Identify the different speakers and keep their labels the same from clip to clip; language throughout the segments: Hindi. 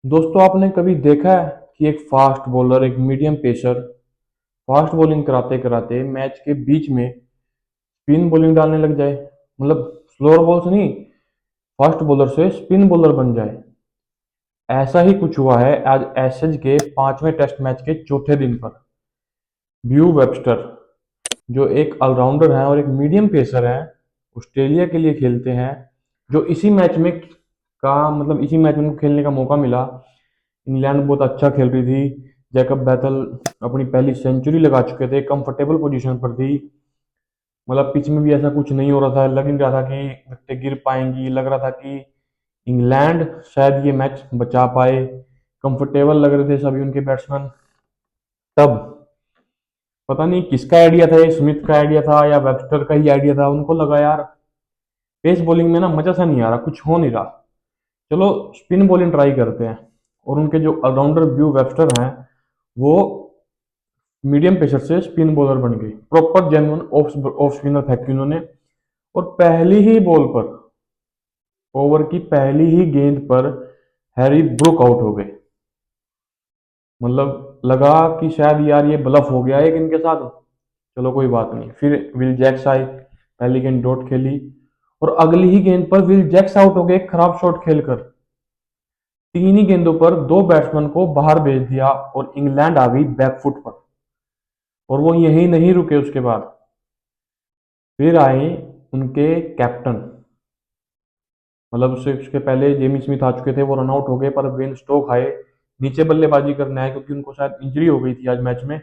Speaker 1: दोस्तों आपने कभी देखा है कि एक फास्ट बॉलर एक मीडियम पेसर फास्ट बॉलिंग कराते कराते मैच के बीच में स्पिन बॉलिंग डालने लग जाए। मतलब स्लोअर बॉल से नहीं, फास्ट बॉलर से स्पिन बॉलर बन जाए। ऐसा ही कुछ हुआ है आज एशेज के 5वें टेस्ट मैच के चौथे दिन पर। ब्यू वेबस्टर जो एक ऑलराउंडर है और एक मीडियम पेसर है, ऑस्ट्रेलिया के लिए खेलते हैं। जो इसी मैच में इसी मैच में उनको खेलने का मौका मिला। इंग्लैंड बहुत अच्छा खेल रही थी। जैकब बैथल अपनी पहली सेंचुरी लगा चुके थे, कंफर्टेबल पोजीशन पर थी। मतलब पिच में भी ऐसा कुछ नहीं हो रहा था, लग नहीं रहा था कि विकेटें गिर पाएंगी। लग रहा था कि इंग्लैंड शायद ये मैच बचा पाए। कंफर्टेबल लग रहे थे सभी उनके बैट्समैन। तब पता नहीं किसका आइडिया था, ये स्मिथ का आइडिया था या वेबस्टर का ही आइडिया था। उनको लगा यार पेस बॉलिंग में ना मजा सा नहीं आ रहा, कुछ हो नहीं रहा, चलो स्पिन बॉलिंग ट्राई करते हैं। और उनके जो ऑलराउंडर ब्यू वेबस्टर हैं, वो मीडियम पेसर से स्पिन बॉलर बन गई। प्रॉपर जेन्युइन ऑफ स्पिनर फेंकी उन्होंने। और पहली ही बॉल पर, ओवर की पहली ही गेंद पर हैरी ब्रुक आउट हो गए। मतलब लगा कि शायद यार ये ब्लफ हो गया है इनके साथ। चलो कोई बात नहीं, फिर विल जैक्स आए, पहली गेंद डॉट खेली और अगली ही गेंद पर विल जैक्स आउट हो गए एक खराब शॉट खेलकर। तीन ही गेंदों पर दो बैट्समैन को बाहर भेज दिया और इंग्लैंड आ गई बैकफुट पर। और वो यहीं नहीं रुके, उसके बाद फिर आए उनके कैप्टन। मतलब उससे उसके पहले जेमी स्मिथ आ चुके थे, वो रन आउट हो गए, पर बेन स्टोक आए नीचे बल्लेबाजी करने आए क्योंकि उनको शायद इंजरी हो गई थी आज मैच में।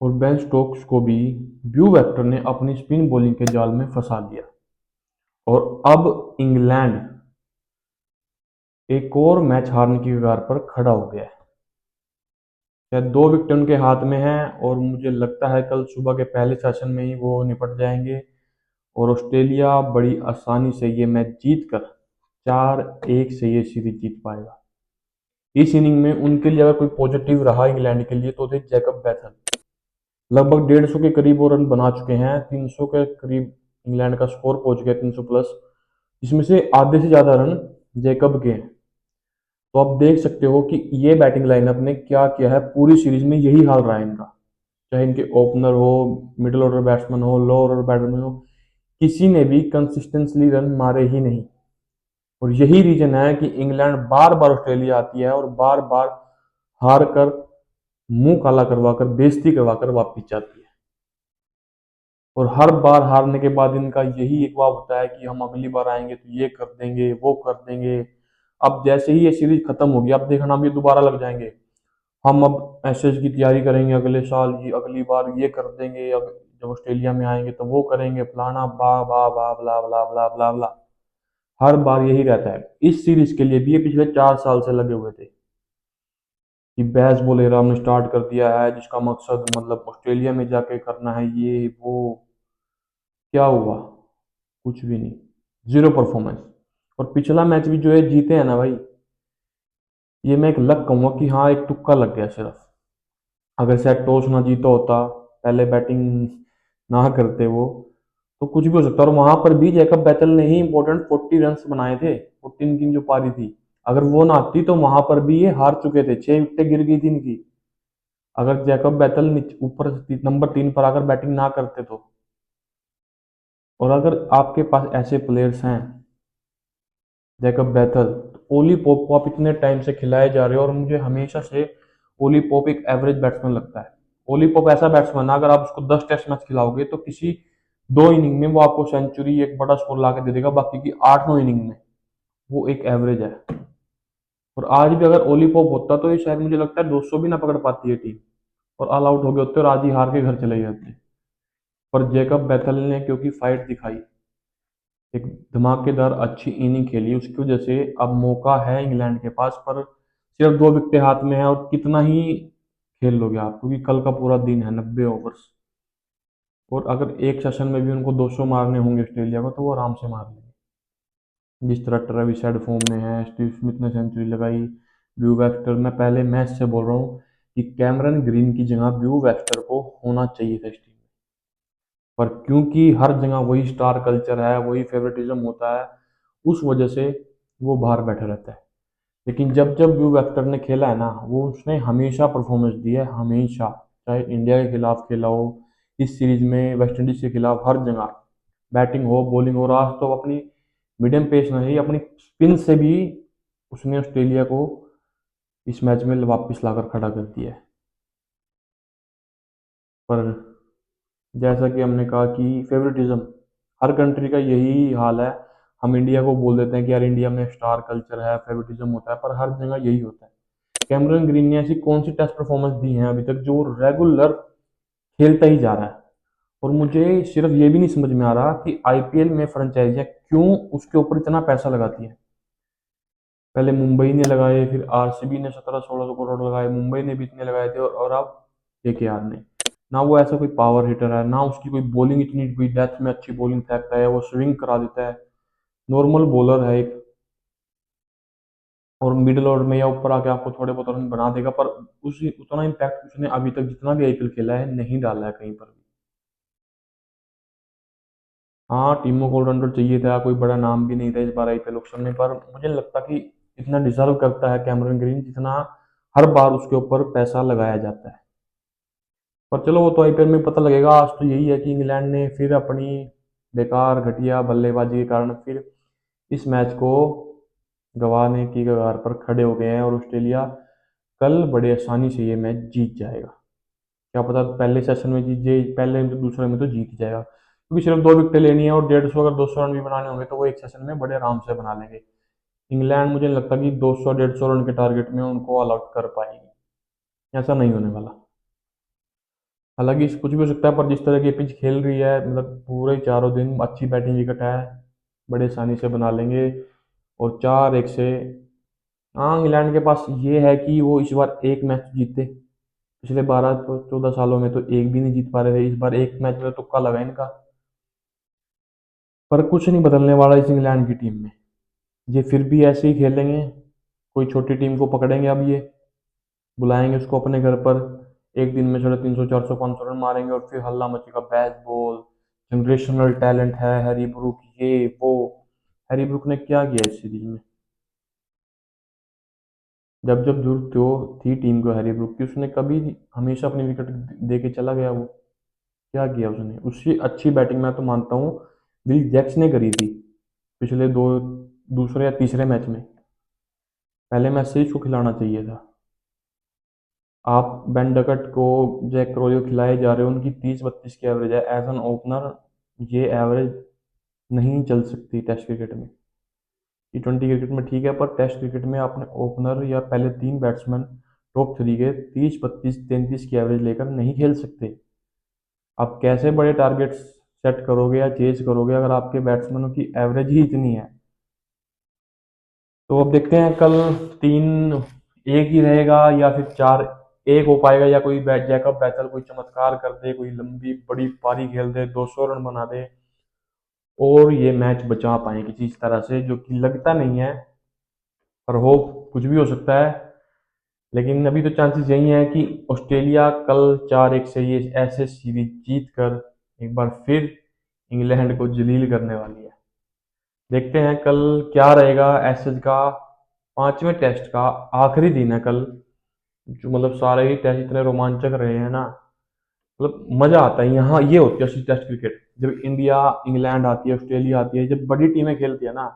Speaker 1: और बेन स्टोक्स को भी ब्यू वेक्टर ने अपनी स्पिन बॉलिंग के जाल में फंसा दिया। और अब इंग्लैंड एक और मैच हारने की कगार पर खड़ा हो गया है। शायद दो विकेट उनके हाथ में हैं और मुझे लगता है कल सुबह के पहले सेशन में ही वो निपट जाएंगे। और ऑस्ट्रेलिया बड़ी आसानी से ये मैच जीत कर 4-1 से ये सीरीज जीत पाएगा। इस इनिंग में उनके लिए अगर कोई पॉजिटिव रहा इंग्लैंड के लिए तो थे जैकब बैथल। लगभग 150 के करीब वो रन बना चुके हैं, 300 के करीब इंग्लैंड का स्कोर पहुंच गया, 300 प्लस, जिसमें से आधे से ज्यादा रन जैकब के हैं। तो आप देख सकते हो कि ये बैटिंग लाइनअप ने क्या किया है। पूरी सीरीज में यही हाल रहा है इनका, चाहे इनके ओपनर हो, मिडिल ऑर्डर बैट्समैन हो, लो ऑर्डर बैट्समैन हो, किसी ने भी कंसिस्टेंटली रन मारे ही नहीं। और यही रीजन है कि इंग्लैंड बार बार ऑस्ट्रेलिया आती है और बार बार हार कर, मुंह काला करवाकर, बेइज्जती करवाकर वापिस जाती है। और हर बार हारने के बाद इनका यही एक वाव होता है कि हम अगली बार आएंगे तो ये कर देंगे, वो कर देंगे। अब जैसे ही ये सीरीज खत्म होगी, अब देखना भी दोबारा लग जाएंगे। हम अब एशेज की तैयारी करेंगे अगले साल, ये अगली बार ये कर देंगे, अब जब ऑस्ट्रेलिया में आएंगे तो वो करेंगे, फलाना बा बा बा बला बला बला बला बला। हर बार यही रहता है। इस सीरीज के लिए भी ये पिछले 4 साल से लगे हुए थे कि बेस बॉल एरा हमने स्टार्ट कर दिया है, जिसका मकसद मतलब ऑस्ट्रेलिया में जाके करना है ये वो। क्या हुआ? कुछ भी नहीं, जीरो परफॉर्मेंस। और पिछला मैच भी जो है जीते हैं ना भाई, ये मैं एक लक कहूंगा कि हाँ एक तुक्का लग गया सिर्फ। अगर शायद टॉस ना जीता होता, पहले बैटिंग ना करते वो, तो कुछ भी हो सकता। और वहां पर भी जैकब बैटल ने ही इंपॉर्टेंट 40 रन बनाए थे, 14 की जो पारी थी। अगर वो ना आती तो वहां पर भी ये हार चुके थे, 6 विकेटें गिर गई थी इनकी। अगर जैकब बैटल ऊपर नंबर 3 पर आकर बैटिंग ना करते तो। और अगर आपके पास ऐसे प्लेयर्स हैं जैकब बैथल, तो ओली पोप को आप इतने टाइम से खिलाए जा रहे हो। और मुझे हमेशा से ओली पोप एक एवरेज बैट्समैन लगता है। ओली पोप ऐसा बैट्समैन है, अगर आप उसको 10 टेस्ट मैच खिलाओगे तो किसी 2 इनिंग में वो आपको सेंचुरी एक बड़ा स्कोर ला के दे देगा, बाकी की 8-9 इनिंग में वो एक एवरेज है। और आज भी अगर ओली पोप होता तो ये शायद मुझे लगता है 200 भी ना पकड़ पाती है टीम, और ऑल आउट हो गए होते और आज ही हार के घर चले जाते। पर जैकब बैथल ने क्योंकि फाइट दिखाई, एक धमाकेदार अच्छी इनिंग खेली, उसकी वजह से अब मौका है इंग्लैंड के पास। पर सिर्फ 2 विकेटें हाथ में है और कितना ही खेल लोगे आप, क्योंकि कल का पूरा दिन है, 90 ओवर्स। और अगर एक सेशन में भी उनको 200 मारने होंगे ऑस्ट्रेलिया को तो वो आराम से मार लेंगे। जिस तरह ट्रेविस हेड फॉर्म में है, स्टीव स्मिथ ने सेंचुरी लगाई, ब्यू वेक्टर, मैं पहले मैच से बोल रहा हूँ कि कैमरन ग्रीन की जगह ब्यू वेक्टर को होना चाहिए था इस टीम में। पर क्योंकि हर जगह वही स्टार कल्चर है, वही फेवरेटिज्म होता है, उस वजह से वो बाहर बैठा रहता है। लेकिन जब जब व्यू वेक्टर ने खेला है ना, वो उसने हमेशा परफॉर्मेंस दी है, हमेशा। चाहे इंडिया के खिलाफ खेला हो, इस सीरीज में वेस्ट इंडीज के खिलाफ, हर जगह बैटिंग हो बॉलिंग हो, आज तो अपनी मीडियम पेस नहीं, अपनी स्पिन से भी उसने ऑस्ट्रेलिया को इस मैच में वापस लाकर खड़ा कर दिया है। पर जैसा कि हमने कहा कि फेवरेटिज्म, हर कंट्री का यही हाल है। हम इंडिया को बोल देते हैं कि यार इंडिया में स्टार कल्चर है, फेवरेटिज्म होता है, पर हर जगह यही होता है। कैमरन ग्रीन ने ऐसी कौन सी टेस्ट परफॉर्मेंस दी है अभी तक जो रेगुलर खेलता ही जा रहा है? और मुझे सिर्फ ये भी नहीं समझ में आ रहा कि आईपीएल में फ्रेंचाइजियां क्यों उसके ऊपर इतना पैसा लगाती है। पहले मुंबई ने लगाए, फिर आरसीबी ने 17-16 करोड़ लगाए, मुंबई ने भी इतने लगाए थे, और अब केकेआर ने। ना वो ऐसा कोई पावर हिटर है, ना उसकी कोई बॉलिंग इतनी कोई डेथ में अच्छी बॉलिंग फेंकता है, वो स्विंग करा देता है। नॉर्मल बॉलर है एक, और मिडिल ऑर्डर में या ऊपर आके आपको थोड़े बहुत रन बना देगा, पर उस उतना इम्पैक्ट उसने अभी तक जितना भी आईपीएल खेला है नहीं डाला है कहीं पर भी। हाँ, टीमों को ऑलराउंडर चाहिए था, कोई बड़ा नाम भी नहीं था इस बार आईपीएल ऑक्शन में, पर मुझे नहीं लगता कि इतना डिजर्व करता है कैमरन ग्रीन जितना हर बार उसके ऊपर पैसा लगाया जाता है। पर चलो, वो तो आईपीएल में पता लगेगा। आज तो यही है कि इंग्लैंड ने फिर अपनी बेकार घटिया बल्लेबाजी के कारण फिर इस मैच को गंवाने की कगार पर खड़े हो गए हैं, और ऑस्ट्रेलिया कल बड़े आसानी से ये मैच जीत जाएगा। क्या पता पहले सेशन में जीत जाए, पहले में तो दूसरे में तो जीत ही जाएगा, क्योंकि सिर्फ 2 विकेटें लेनी है और 150 अगर 200 रन भी बनाने होंगे तो वो एक सेशन में बड़े आराम से बना लेंगे। इंग्लैंड मुझे नहीं लगता कि 200-150 रन के टारगेट में उनको ऑल आउट कर पाएगी, ऐसा नहीं होने वाला। हालांकि कुछ भी हो सकता है, पर जिस तरह की पिच खेल रही है, मतलब पूरे चारों दिन अच्छी बैटिंग विकेट है, बड़े आसानी से बना लेंगे। और 4-1 से, हाँ, इंग्लैंड के पास ये है कि वो इस बार एक मैच जीते। पिछले 12-14 सालों में तो एक भी नहीं जीत पा रहे थे, इस बार एक मैच में तो तुक्का लगा इनका। पर कुछ नहीं बदलने वाला इस इंग्लैंड की टीम में, ये फिर भी ऐसे ही खेलेंगे। कोई छोटी टीम को पकड़ेंगे, अब ये बुलाएंगे उसको अपने घर पर, एक दिन में 350, 400, 500 रन मारेंगे, और फिर हल्ला मचेगा, बैट बॉल, जनरेशनल टैलेंट है, हैरी ब्रूक, ये वो। हैरी ब्रूक ने क्या किया इस सीरीज में? जब जब जरूरत हो थी टीम को हैरी ब्रूक की, उसने कभी हमेशा अपनी विकेट दे के चला गया वो। क्या किया उसने? उससे अच्छी बैटिंग मैं तो मानता हूँ विल जैक्स ने करी थी पिछले दो, दूसरे या तीसरे मैच में। पहले मैच से ही उसको खिलाना चाहिए था। आप बेन डकट को, जैक क्रोयो खिलाए जा रहे हो, उनकी 30-32 की एवरेज है एज एन ओपनर। ये एवरेज नहीं चल सकती टेस्ट क्रिकेट में। T20 क्रिकेट में ठीक है, पर टेस्ट क्रिकेट में आपने ओपनर या पहले 3 बैट्समैन टॉप 3 के 30-32-33 की एवरेज लेकर नहीं खेल सकते। आप कैसे बड़े टारगेट्स सेट करोगे या चेज करोगे अगर आपके बैट्समैनों की एवरेज ही इतनी है? तो अब देखते हैं कल 3-1 ही रहेगा या फिर 4-1 हो पाएगा, या कोई जैकब बैथल कोई चमत्कार कर दे, कोई लंबी बड़ी पारी खेल दे, 200 रन बना दे, और ये मैच बचा पाए किसी इस तरह से, जो कि लगता नहीं है, पर होप कुछ भी हो सकता है। लेकिन अभी तो चांसेस यही है कि ऑस्ट्रेलिया कल 4-1 से ये ऐसे सीरीज जीत कर एक बार फिर इंग्लैंड को जलील करने वाली है। देखते हैं कल क्या रहेगा एशेज का 5वें टेस्ट का आखिरी दिन है कल, जो मतलब सारे ही टेस्ट इतने रोमांचक रहे हैं ना, मतलब मजा आता है। यहाँ ये होती है असली टेस्ट क्रिकेट, जब इंडिया इंग्लैंड आती है, ऑस्ट्रेलिया आती है, जब बड़ी टीमें खेलती है ना,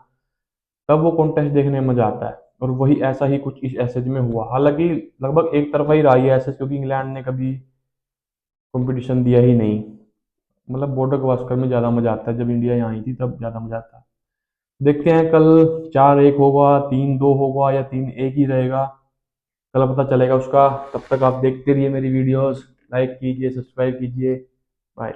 Speaker 1: तब वो कॉन्टेस्ट देखने में मजा आता है। और वही ऐसा ही कुछ इस एसेज में हुआ, हालांकि लगभग एक तरफा ही रहा ये एसेज, क्योंकि इंग्लैंड ने कभी कंपटीशन दिया ही नहीं। मतलब बॉर्डर गवास्कर में ज़्यादा मजा आता है, जब इंडिया यहाँ आई थी तब ज़्यादा मजा आता है। देखते हैं कल 4-1 होगा, 3-2 होगा, या 3-1 ही रहेगा, कल पता चलेगा उसका। तब तक आप देखते रहिए मेरी वीडियोस, लाइक कीजिए, सब्सक्राइब कीजिए। बाय।